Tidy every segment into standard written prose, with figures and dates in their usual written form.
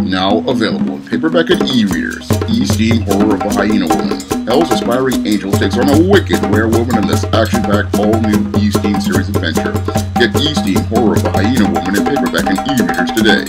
Now available in paperback and e-readers, E-Steam Horror of a Hyena Woman. Hell's aspiring angel takes on a wicked werewolf in this action-packed all-new E-Steam series adventure. Get E-Steam Horror of a Hyena Woman in paperback and e-readers today.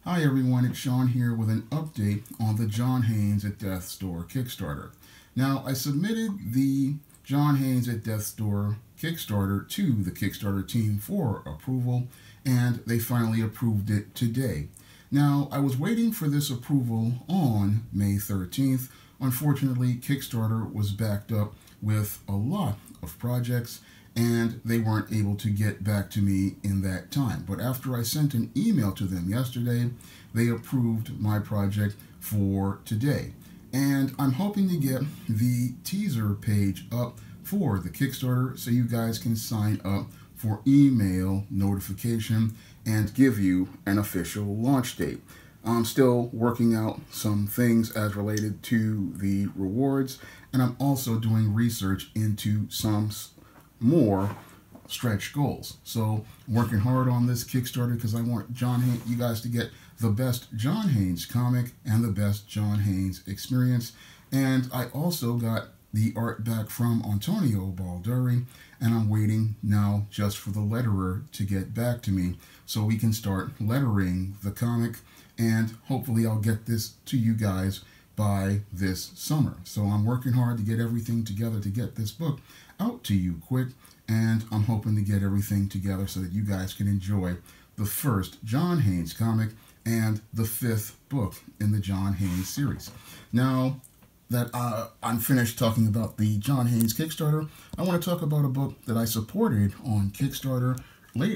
Hi everyone, it's Shawn here with an update on the John Haynes at Death's Door Kickstarter. Now, I submitted the John Haynes at Death's Door Kickstarter to the Kickstarter team for approval, and they finally approved it today. Now, I was waiting for this approval on May 13th. Unfortunately, Kickstarter was backed up with a lot of projects, and they weren't able to get back to me in that time. But after I sent an email to them yesterday, they approved my project for today. And I'm hoping to get the teaser page up for the Kickstarter so you guys can sign up for email notification and give you an official launch date. I'm still working out some things as related to the rewards, and I'm also doing research into some more stretch goals. So I'm working hard on this Kickstarter because I want you guys to get the best John Haynes comic and the best John Haynes experience. And I also got the art back from Antonio Balduri, and I'm waiting now just for the letterer to get back to me so we can start lettering the comic, and hopefully I'll get this to you guys by this summer. So I'm working hard to get everything together to get this book out to you quick, and I'm hoping to get everything together so that you guys can enjoy the first John Haynes comic and the 5th book in the John Haynes series. Now that I'm finished talking about the John Haynes Kickstarter, I want to talk about a book that I supported on Kickstarter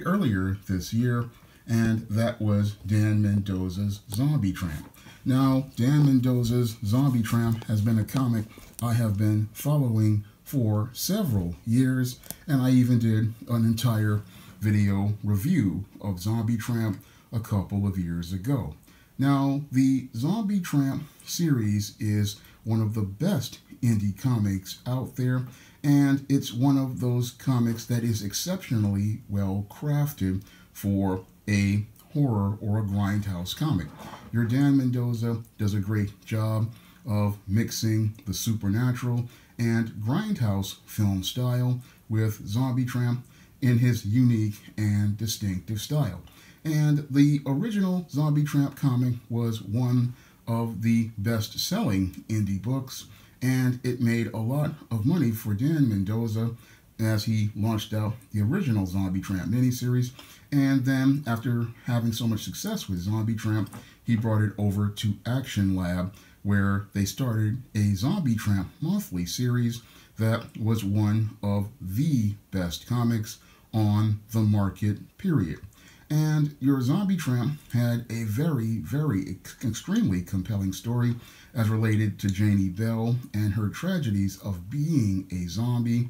earlier this year, and that was Dan Mendoza's Zombie Tramp. Now, Dan Mendoza's Zombie Tramp has been a comic I have been following for several years, and I even did an entire video review of Zombie Tramp a couple of years ago. Now, the Zombie Tramp series is one of the best indie comics out there, and it's one of those comics that is exceptionally well crafted for a horror or a grindhouse comic. Your Dan Mendoza does a great job of mixing the supernatural and grindhouse film style with Zombie Tramp in his unique and distinctive style. And the original Zombie Tramp comic was one of the best-selling indie books, and it made a lot of money for Dan Mendoza as he launched out the original Zombie Tramp miniseries. And then, after having so much success with Zombie Tramp, he brought it over to Action Lab, where they started a Zombie Tramp monthly series that was one of the best comics on the market, period. And your Zombie Tramp had a very, extremely compelling story as related to Janey Belle and her tragedies of being a zombie.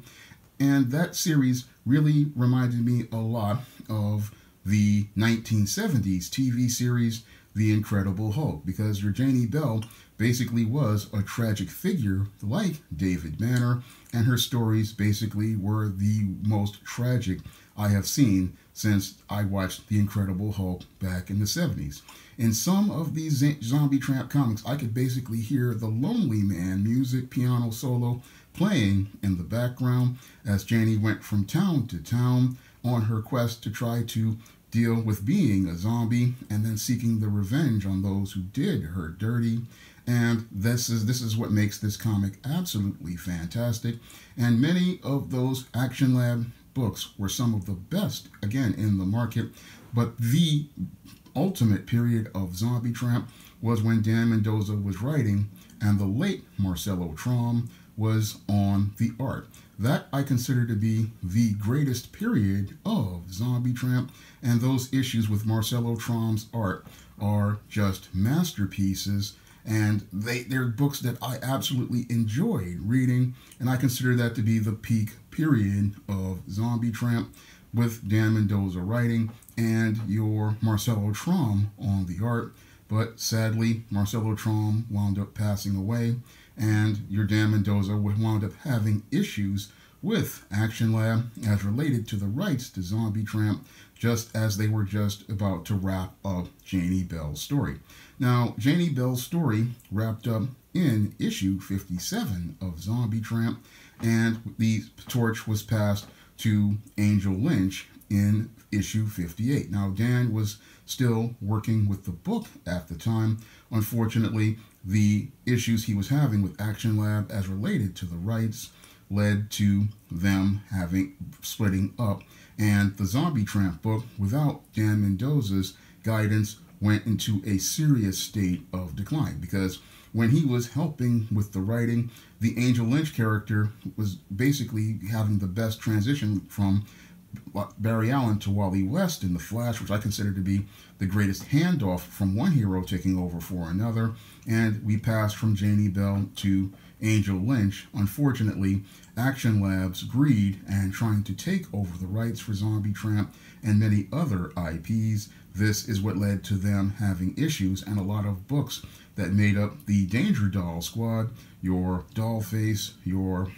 And that series really reminded me a lot of the 1970s TV series, The Incredible Hulk, because your Janey Belle basically was a tragic figure like David Banner, and her stories basically were the most tragic I have seen since I watched The Incredible Hulk back in the 70s. In some of these Zombie Tramp comics, I could basically hear the Lonely Man music piano solo playing in the background as Janey went from town to town on her quest to try to deal with being a zombie and then seeking the revenge on those who did her dirty. And this is what makes this comic absolutely fantastic. And many of those Action Lab books were some of the best, again, in the market. But the ultimate period of Zombie Tramp was when Dan Mendoza was writing and the late Marcelo Tramp was on the art. That I consider to be the greatest period of Zombie Tramp, and those issues with Marcelo Tramp's art are just masterpieces, and they're books that I absolutely enjoyed reading, and I consider that to be the peak period of Zombie Tramp, with Dan Mendoza writing and your Marcelo Tramp on the art. But sadly, Marcelo Tramp wound up passing away, and your Dan Mendoza wound up having issues with Action Lab as related to the rights to Zombie Tramp, just as they were just about to wrap up Janey Belle's story. Now, Janey Belle's story wrapped up in issue 57 of Zombie Tramp, and the torch was passed to Angel Lynch in issue 58. Now, Dan was still working with the book at the time. Unfortunately, the issues he was having with Action Lab as related to the rights led to them splitting up, and the Zombie Tramp book, without Dan Mendoza's guidance, went into a serious state of decline, because when he was helping with the writing, the Angel Lynch character was basically having the best transition from Barry Allen to Wally West in The Flash, which I consider to be the greatest handoff from one hero taking over for another, and we passed from Janey Belle to Angel Lynch. Unfortunately, Action Lab's greed and trying to take over the rights for Zombie Tramp and many other IPs, this is what led to them having issues and a lot of books that made up the Danger Doll squad. Your Dollface, your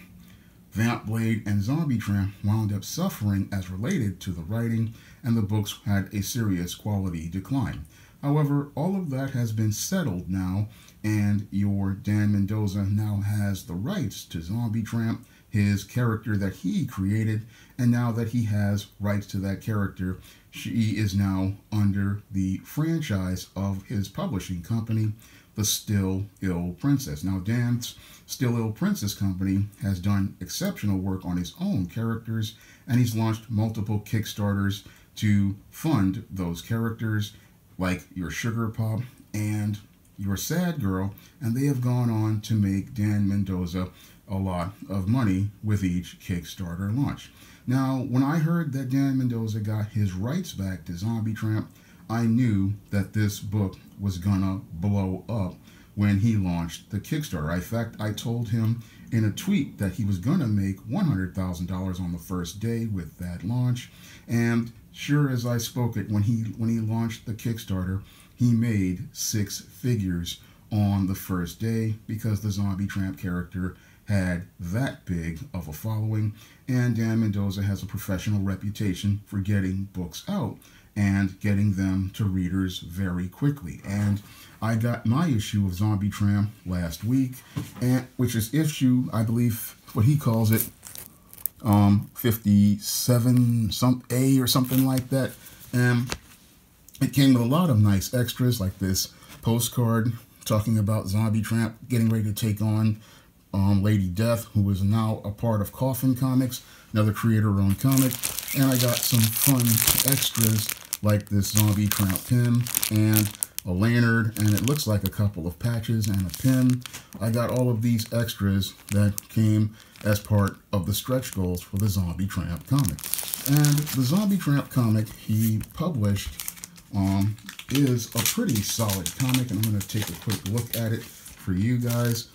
Vamp Blade, and Zombie Tramp wound up suffering as related to the writing, and the books had a serious quality decline. However, all of that has been settled now, and your Dan Mendoza now has the rights to Zombie Tramp, his character that he created, and now that he has rights to that character, she is now under the franchise of his publishing company, the Still Ill Princess. Now, Dan's Still Ill Princess company has done exceptional work on his own characters, and he's launched multiple Kickstarters to fund those characters, like your Sugar Pop and your Sad Girl, and they have gone on to make Dan Mendoza a lot of money with each Kickstarter launch. Now, when I heard that Dan Mendoza got his rights back to Zombie Tramp, I knew that this book was gonna blow up when he launched the Kickstarter. In fact, I told him in a tweet that he was gonna make $100,000 on the first day with that launch, and sure as I spoke it, when he launched the Kickstarter, he made six figures on the first day because the Zombie Tramp character had that big of a following, and Dan Mendoza has a professional reputation for getting books out and getting them to readers very quickly. And I got my issue of Zombie Tramp last week, which is issue, I believe, what he calls it, 57 A or something like that. And it came with a lot of nice extras, like this postcard talking about Zombie Tramp getting ready to take on Lady Death, who is now a part of Coffin Comics, another creator-owned comic. And I got some fun extras like this Zombie Tramp pin and a lanyard, and it looks like a couple of patches and a pin. I got all of these extras that came as part of the stretch goals for the Zombie Tramp comic. And the Zombie Tramp comic he published is a pretty solid comic, and I'm going to take a quick look at it for you guys.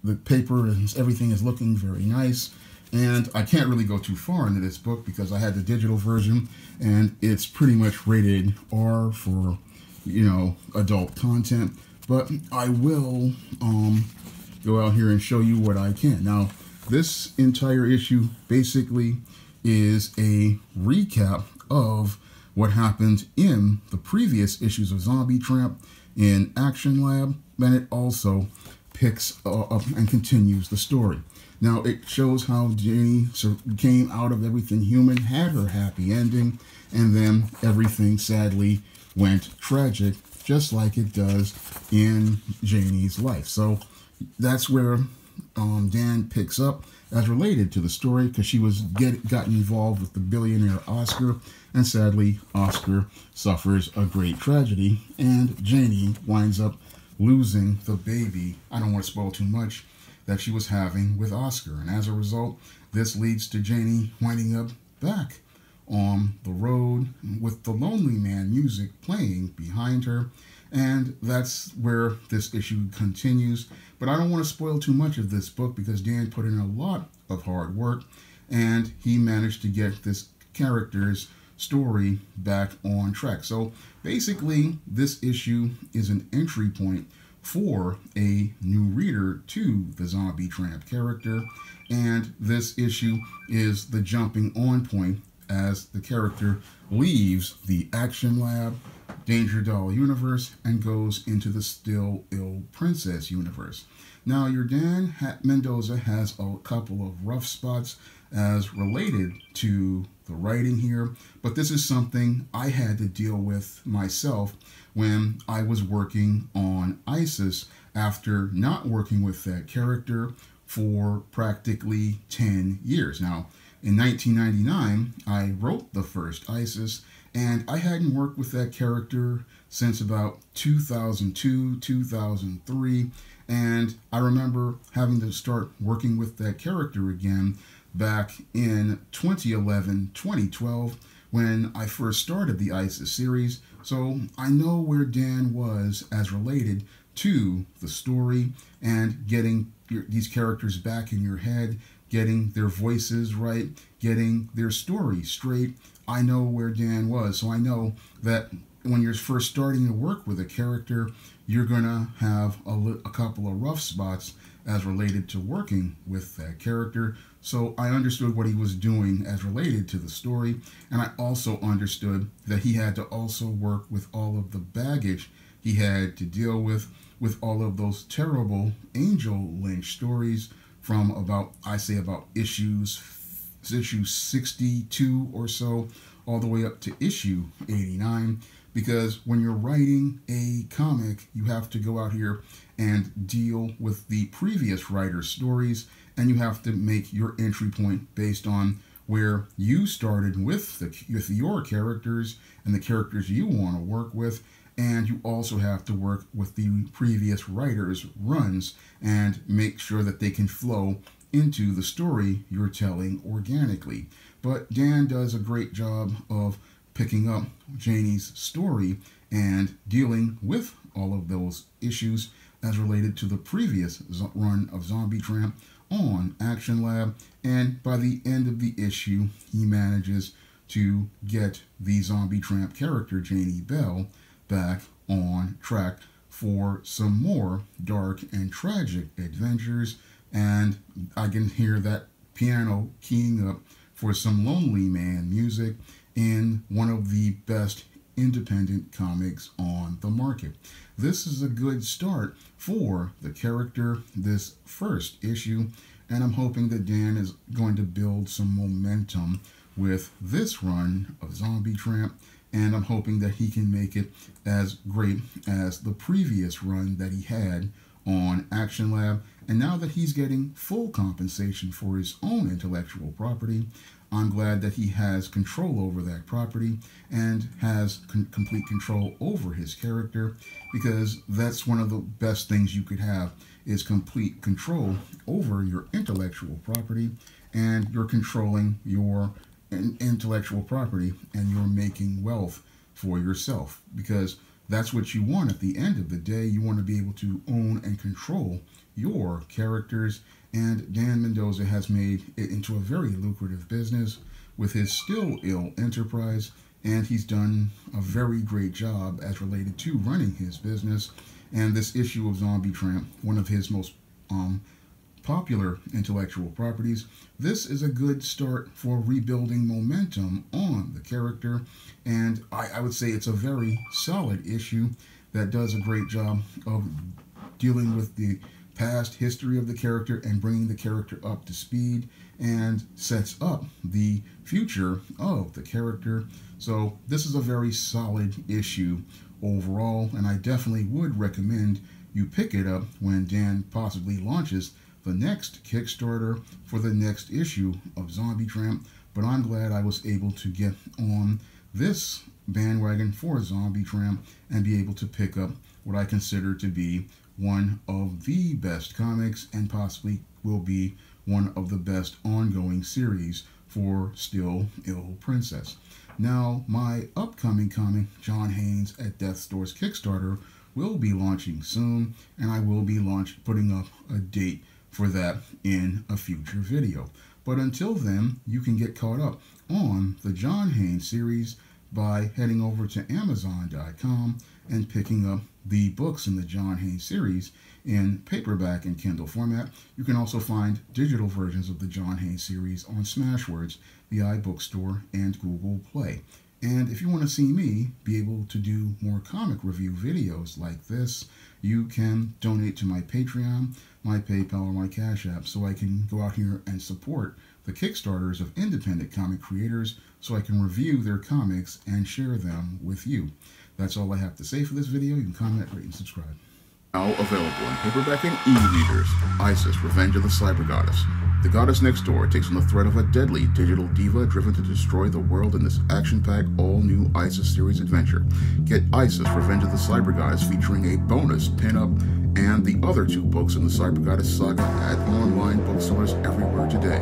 The paper and everything is looking very nice, and I can't really go too far into this book because I had the digital version, and it's pretty much rated R for, you know, adult content, but I will go out here and show you what I can. Now, this entire issue basically is a recap of what happened in the previous issues of Zombie Tramp in Action Lab, and it also picks up and continues the story. Now, it shows how Janey came out of everything human, had her happy ending, and then everything sadly went tragic, just like it does in Janey's life. So that's where Dan picks up as related to the story, because she was gotten involved with the billionaire Oscar, and sadly Oscar suffers a great tragedy, and Janey winds up losing the baby, I don't want to spoil too much, that she was having with Oscar. And as a result, this leads to Janey winding up back on the road with the Lonely Man music playing behind her. And that's where this issue continues. But I don't want to spoil too much of this book because Dan put in a lot of hard work, and he managed to get this character's story back on track. So basically, this issue is an entry point for a new reader to the Zombie Tramp character, and this issue is the jumping on point as the character leaves the Action Lab, Danger Doll universe and goes into the Still Ill Princess universe. Now, your Dan Mendoza has a couple of rough spots as related to the writing here, but this is something I had to deal with myself when I was working on ISIS after not working with that character for practically 10 years. Now, in 1999, I wrote the first ISIS, and I hadn't worked with that character since about 2002, 2003, and I remember having to start working with that character again back in 2011, 2012, when I first started the ISIS series, so I know where Dan was as related to the story and getting these characters back in your head, getting their voices right, getting their story straight. I know where Dan was, so I know that when you're first starting to work with a character, you're going to have a couple of rough spots as related to working with that character. So I understood what he was doing as related to the story, and I also understood that he had to also work with all of the baggage he had to deal with all of those terrible Angel Lynch stories from about issue 62 or so, all the way up to issue 89. Because when you're writing a comic, you have to go out here and deal with the previous writer's stories, and you have to make your entry point based on where you started with your characters and the characters you want to work with, and you also have to work with the previous writer's runs and make sure that they can flow into the story you're telling organically. But Dan does a great job of picking up Janey's story and dealing with all of those issues as related to the previous run of Zombie Tramp on Action Lab, and by the end of the issue, he manages to get the Zombie Tramp character, Janey Belle, back on track for some more dark and tragic adventures, and I can hear that piano keying up for some Lonely Man music in one of the best independent comics on the market. This is a good start for the character, this first issue, and I'm hoping that Dan is going to build some momentum with this run of Zombie Tramp, and I'm hoping that he can make it as great as the previous run that he had on Action Lab. And now that he's getting full compensation for his own intellectual property, I'm glad that he has control over that property and has complete control over his character, because that's one of the best things you could have, is complete control over your intellectual property, and you're controlling your intellectual property and you're making wealth for yourself, because that's what you want at the end of the day. You want to be able to own and control your characters, and Dan Mendoza has made it into a very lucrative business with his Still Ill enterprise, and he's done a very great job as related to running his business. And this issue of Zombie Tramp, one of his most popular intellectual properties, this is a good start for rebuilding momentum on the character, and I would say it's a very solid issue that does a great job of dealing with the past history of the character and bringing the character up to speed, and sets up the future of the character. So this is a very solid issue overall, and I definitely would recommend you pick it up when Dan possibly launches the next Kickstarter for the next issue of Zombie Tramp. But I'm glad I was able to get on this bandwagon for Zombie Tramp and be able to pick up what I consider to be one of the best comics, and possibly will be one of the best ongoing series for Still Ill Princess. Now, my upcoming comic, John Haynes at Death's Door's Kickstarter, will be launching soon, and I will be putting up a date for that in a future video. But until then, you can get caught up on the John Haynes series by heading over to Amazon.com and picking up the books in the John Haynes series in paperback and Kindle format. You can also find digital versions of the John Haynes series on Smashwords, the iBookstore, and Google Play. And if you want to see me be able to do more comic review videos like this, you can donate to my Patreon, my PayPal, or my Cash App so I can go out here and support the Kickstarters of independent comic creators so I can review their comics and share them with you. That's all I have to say for this video. You can comment, rate, and subscribe. Now available in paperback and e-readers, Isis, Revenge of the Cyber Goddess. The goddess next door takes on the threat of a deadly digital diva driven to destroy the world in this action-packed, all-new Isis series adventure. Get Isis, Revenge of the Cyber Goddess featuring a bonus pin-up and the other 2 books in the Cyber Goddess saga at online booksellers everywhere today.